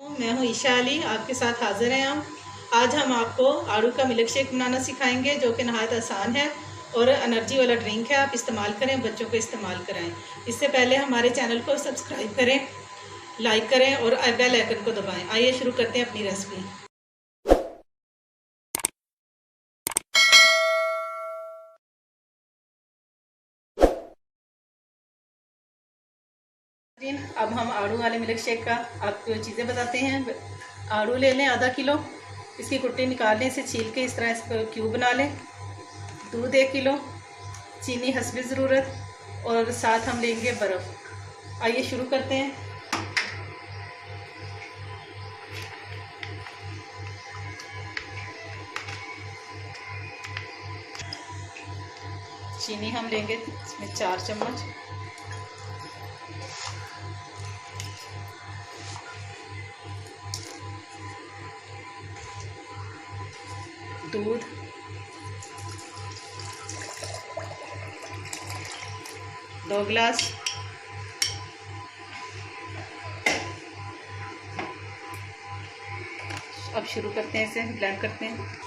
मैं हूँ ईशा अली, आपके साथ हाजिर हैं हम। आज हम आपको आड़ू का मिल्क शेक बनाना सिखाएंगे जो कि नहायत आसान है और एनर्जी वाला ड्रिंक है। आप इस्तेमाल करें, बच्चों को इस्तेमाल कराएं। इससे पहले हमारे चैनल को सब्सक्राइब करें, लाइक करें और बेल आइकन को दबाएं। आइए शुरू करते हैं अपनी रेसिपी। अब हम आड़ू वाले मिल्क शेक का आपको चीज़ें बताते हैं। आड़ू ले लें आधा किलो, इसकी कुट्टी निकाल लें, इसे छील के इस तरह इसको क्यूब बना लें। दूध 1 किलो, चीनी हस्बे ज़रूरत और साथ हम लेंगे बर्फ़। आइए शुरू करते हैं। चीनी हम लेंगे इसमें 4 चम्मच, दूध 2 गिलास, अब शुरू करते हैं, इसे ब्लेंड करते हैं।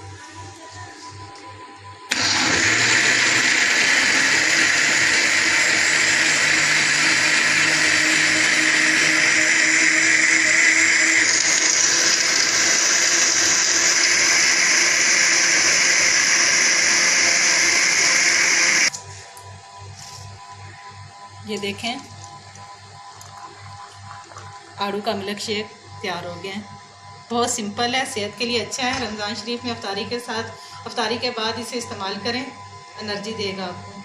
ये देखें, आड़ू का मिल्क शेक तैयार हो गया है। बहुत सिंपल है, सेहत के लिए अच्छा है। रमज़ान शरीफ में अफ्तारी के साथ, अफ्तारी के बाद इसे इस्तेमाल करें, एनर्जी देगा आपको।